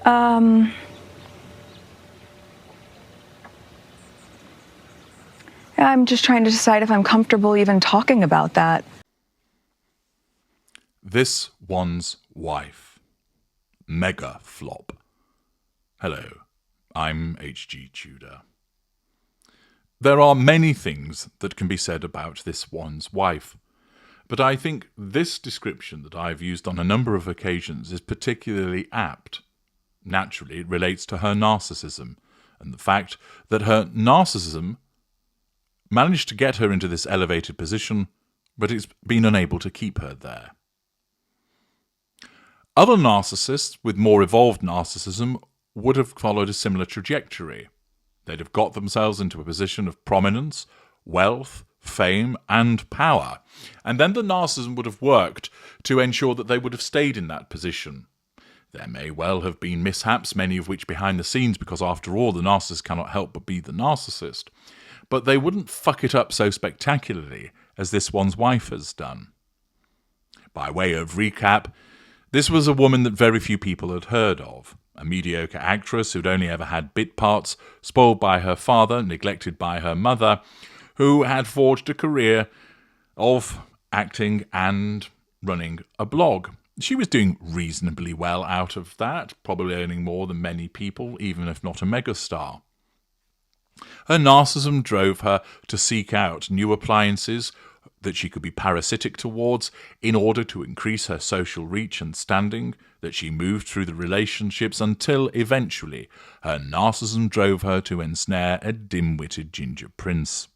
I'm just trying to decide if I'm comfortable even talking about that. This one's wife. Mega flop. Hello, I'm H.G. Tudor. There are many things that can be said about this one's wife, but I think this description that I've used on a number of occasions is particularly apt. Naturally, it relates to her narcissism, and the fact that her narcissism managed to get her into this elevated position, but it's been unable to keep her there. Other narcissists with more evolved narcissism would have followed a similar trajectory. They'd have got themselves into a position of prominence, wealth, fame, and power, and then the narcissism would have worked to ensure that they would have stayed in that position. There may well have been mishaps, many of which behind the scenes, because after all, the narcissist cannot help but be the narcissist. But they wouldn't fuck it up so spectacularly as this one's wife has done. By way of recap, this was a woman that very few people had heard of. A mediocre actress who'd only ever had bit parts, spoiled by her father, neglected by her mother, who had forged a career of acting and running a blog. She was doing reasonably well out of that, probably earning more than many people, even if not a megastar. Her narcissism drove her to seek out new appliances that she could be parasitic towards in order to increase her social reach and standing, that she moved through the relationships until eventually her narcissism drove her to ensnare a dim-witted ginger prince.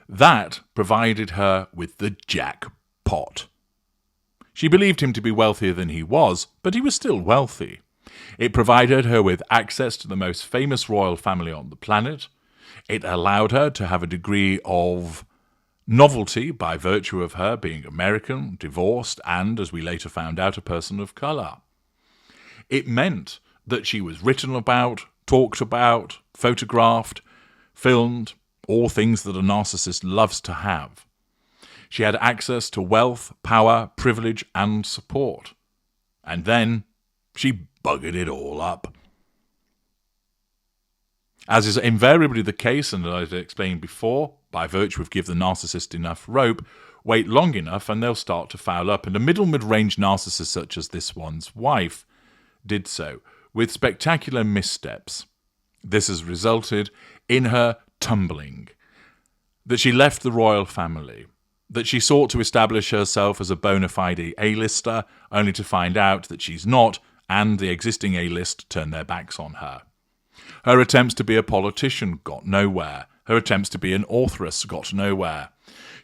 That provided her with the jackpot. She believed him to be wealthier than he was, but he was still wealthy. It provided her with access to the most famous royal family on the planet. It allowed her to have a degree of novelty by virtue of her being American, divorced, and, as we later found out, a person of colour. It meant that she was written about, talked about, photographed, filmed, all things that a narcissist loves to have. She had access to wealth, power, privilege, and support. And then she buggered it all up. As is invariably the case, and as I explained before, by virtue of give the narcissist enough rope, wait long enough and they'll start to foul up. And a mid-range narcissist such as this one's wife did so, with spectacular missteps. This has resulted in her tumbling, that she left the royal family, that she sought to establish herself as a bona fide A-lister, only to find out that she's not, and the existing A-list turned their backs on her. Her attempts to be a politician got nowhere. Her attempts to be an authoress got nowhere.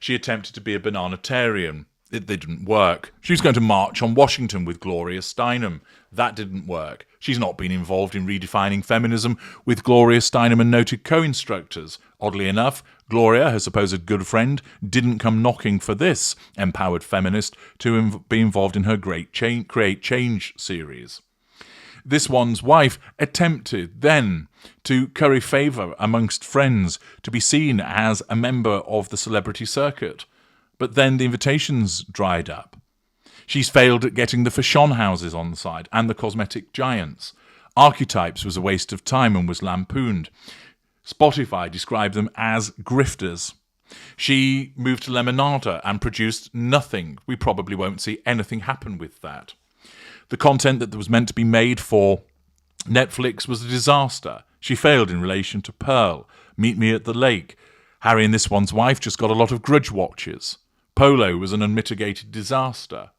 She attempted to be a bananitarian. They didn't work. She was going to march on Washington with Gloria Steinem. That didn't work. She's not been involved in redefining feminism with Gloria Steinem and noted co-instructors. Oddly enough, Gloria, her supposed good friend, didn't come knocking for this empowered feminist to be involved in her Create Change series. This one's wife attempted then to curry favour amongst friends, to be seen as a member of the celebrity circuit. But then the invitations dried up. She's failed at getting the fashion houses on the side and the cosmetic giants. Archetypes was a waste of time and was lampooned. Spotify described them as grifters. She moved to Lemonada and produced nothing. We probably won't see anything happen with that. The content that was meant to be made for Netflix was a disaster. She failed in relation to Pearl, Meet Me at the Lake. Harry and this one's wife just got a lot of grudge watches. Polo was an unmitigated disaster.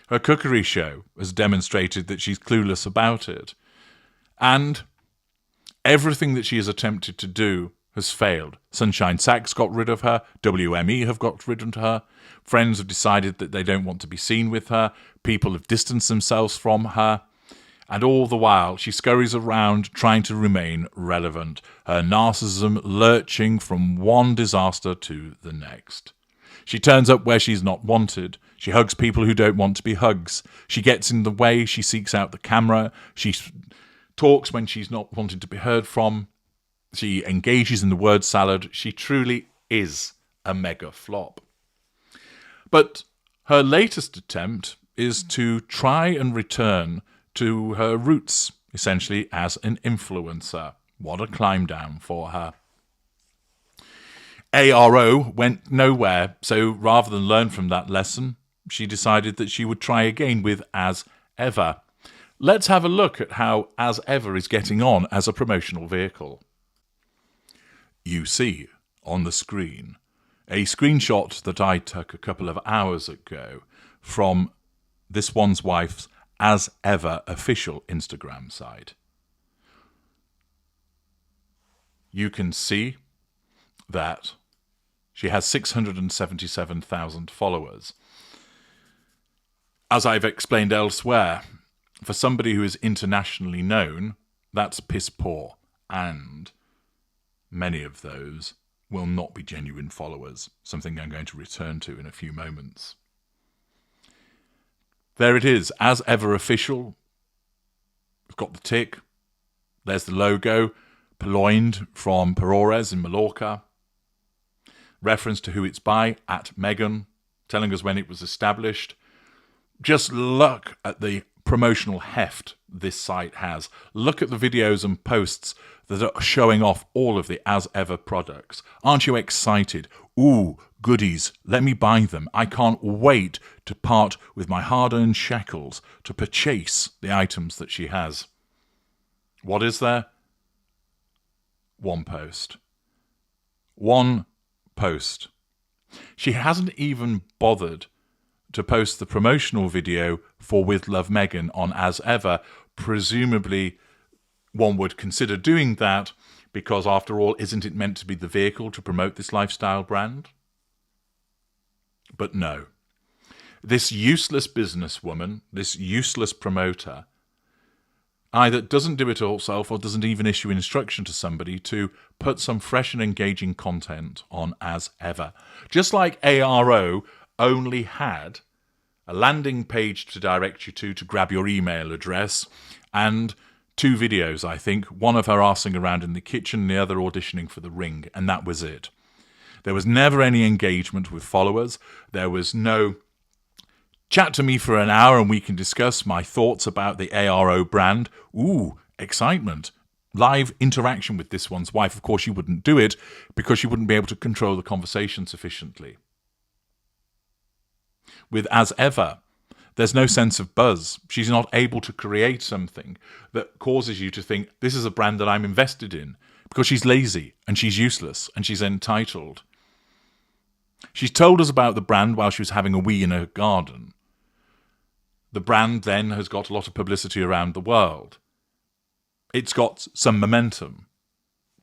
Her cookery show has demonstrated that she's clueless about it. And everything that she has attempted to do has failed. Sunshine Sacks got rid of her. WME have got rid of her. Friends have decided that they don't want to be seen with her. People have distanced themselves from her. And all the while, she scurries around trying to remain relevant, her narcissism lurching from one disaster to the next. She turns up where she's not wanted. She hugs people who don't want to be hugs. She gets in the way. She seeks out the camera. She talks when she's not wanted to be heard from. She engages in the word salad. She truly is a mega flop. But her latest attempt is to try and return to her roots, essentially as an influencer. What a climb down for her. ARO went nowhere, so rather than learn from that lesson, she decided that she would try again with As Ever. Let's have a look at how As Ever is getting on as a promotional vehicle. You see on the screen a screenshot that I took a couple of hours ago from this one's wife's As Ever official Instagram site. You can see that she has 677,000 followers. As I've explained elsewhere, for somebody who is internationally known, that's piss poor, and many of those will not be genuine followers, something I'm going to return to in a few moments. There it is, As Ever official. We've got the tick. There's the logo, purloined from Perores in Mallorca. Reference to who it's by, at Meghan, telling us when it was established. Just look at the promotional heft this site has. Look at the videos and posts that are showing off all of the As Ever products. Aren't you excited? Ooh, goodies, let me buy them. I can't wait to part with my hard-earned shekels to purchase the items that she has. What is there? One post. One post. She hasn't even bothered to post the promotional video for With Love Meghan on As Ever. Presumably, one would consider doing that because, after all, isn't it meant to be the vehicle to promote this lifestyle brand? But no. This useless businesswoman, this useless promoter, either doesn't do it herself or doesn't even issue instruction to somebody to put some fresh and engaging content on As Ever. Just like ARO only had a landing page to direct you to grab your email address, and 2 videos, I think. One of her arsing around in the kitchen, the other auditioning for The Ring, and that was it. There was never any engagement with followers. There was no chat to me for an hour and we can discuss my thoughts about the ARO brand. Ooh, excitement. Live interaction with this one's wife. Of course, she wouldn't do it because she wouldn't be able to control the conversation sufficiently. With As Ever, there's no sense of buzz. She's not able to create something that causes you to think, this is a brand that I'm invested in, because she's lazy and she's useless and she's entitled. She's told us about the brand while she was having a wee in her garden. The brand then has got a lot of publicity around the world. It's got some momentum.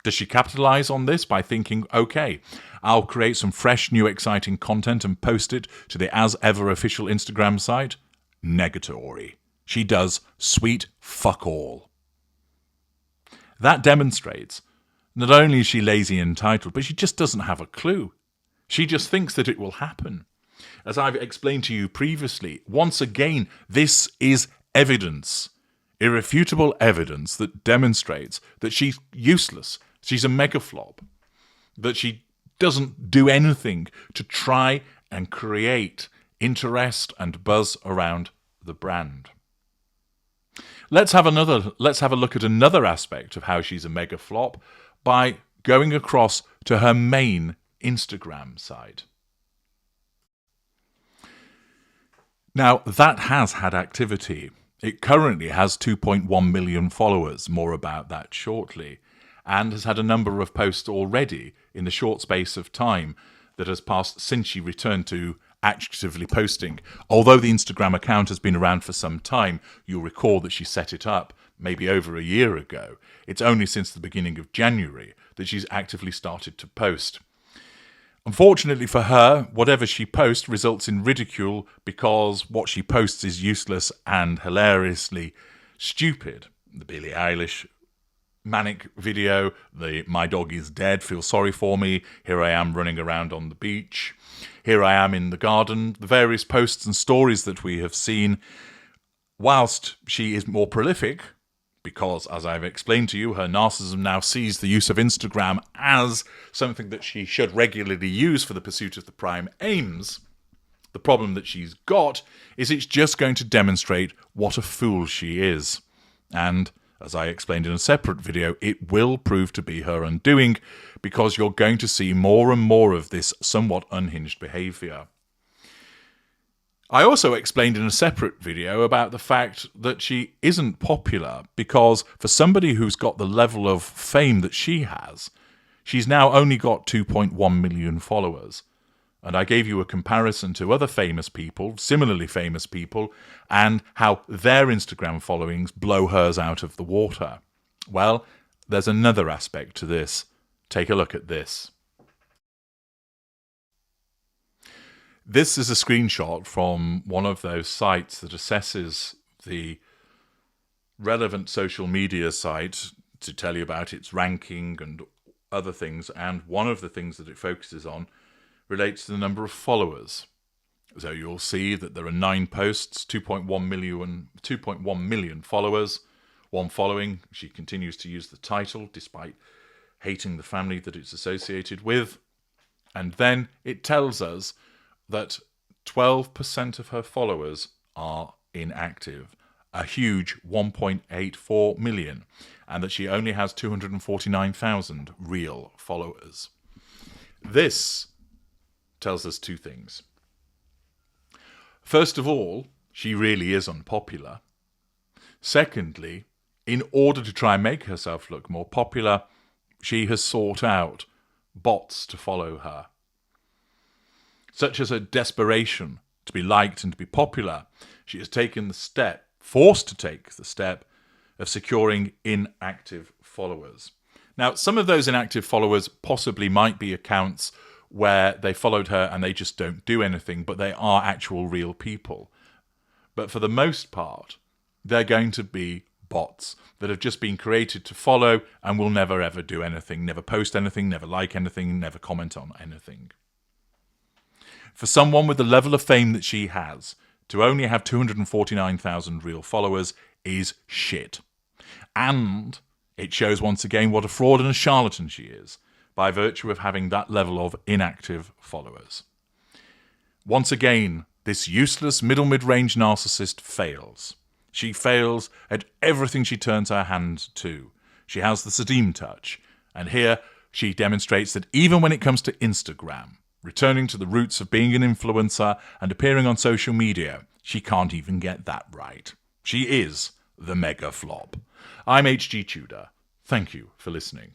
Does she capitalize on this by thinking, okay, I'll create some fresh, new, exciting content and post it to the As Ever official Instagram site? Negatory. She does sweet fuck all. That demonstrates not only is she lazy and entitled, but she just doesn't have a clue. She just thinks that it will happen. As I've explained to you previously, once again, this is evidence, irrefutable evidence that demonstrates that she's useless. She's a mega flop, that she doesn't do anything to try and create interest and buzz around the brand. Let's have a look at another aspect of how she's a mega flop by going across to her main Instagram site. Now, that has had activity. It currently has 2.1 million followers, more about that shortly, and has had a number of posts already in the short space of time that has passed since she returned to actively posting. Although the Instagram account has been around for some time, you'll recall that she set it up maybe over a year ago. It's only since the beginning of January that she's actively started to post. Unfortunately for her, whatever she posts results in ridicule because what she posts is useless and hilariously stupid. The Billie Eilish manic video, the my dog is dead, feel sorry for me, here I am running around on the beach, here I am in the garden, the various posts and stories that we have seen. Whilst she is more prolific, because, as I've explained to you, her narcissism now sees the use of Instagram as something that she should regularly use for the pursuit of the prime aims, The problem that she's got is it's just going to demonstrate what a fool she is. And, as I explained in a separate video, it will prove to be her undoing, because you're going to see more and more of this somewhat unhinged behaviour. I also explained in a separate video about the fact that she isn't popular because for somebody who's got the level of fame that she has, she's now only got 2.1 million followers. And I gave you a comparison to other famous people, similarly famous people, and how their Instagram followings blow hers out of the water. Well, there's another aspect to this. Take a look at this. This is a screenshot from one of those sites that assesses the relevant social media site to tell you about its ranking and other things. And one of the things that it focuses on relates to the number of followers. So you'll see that there are 9 posts, 2.1 million followers, 1 following. She continues to use the title despite hating the family that it's associated with. And then it tells us that 12% of her followers are inactive, a huge 1.84 million, and that she only has 249,000 real followers. This tells us 2 things. First of all, she really is unpopular. Secondly, in order to try and make herself look more popular, she has sought out bots to follow her. Such as her desperation to be liked and to be popular, she has taken the step, forced to take the step, of securing inactive followers. Now, some of those inactive followers possibly might be accounts where they followed her and they just don't do anything, but they are actual real people. But for the most part, they're going to be bots that have just been created to follow and will never ever do anything, never post anything, never like anything, never comment on anything. For someone with the level of fame that she has, to only have 249,000 real followers is shit. And it shows once again what a fraud and a charlatan she is, by virtue of having that level of inactive followers. Once again, this useless mid-range narcissist fails. She fails at everything she turns her hand to. She has the Sadim touch, and here she demonstrates that even when it comes to Instagram, returning to the roots of being an influencer and appearing on social media, she can't even get that right. She is the mega flop. I'm HG Tudor. Thank you for listening.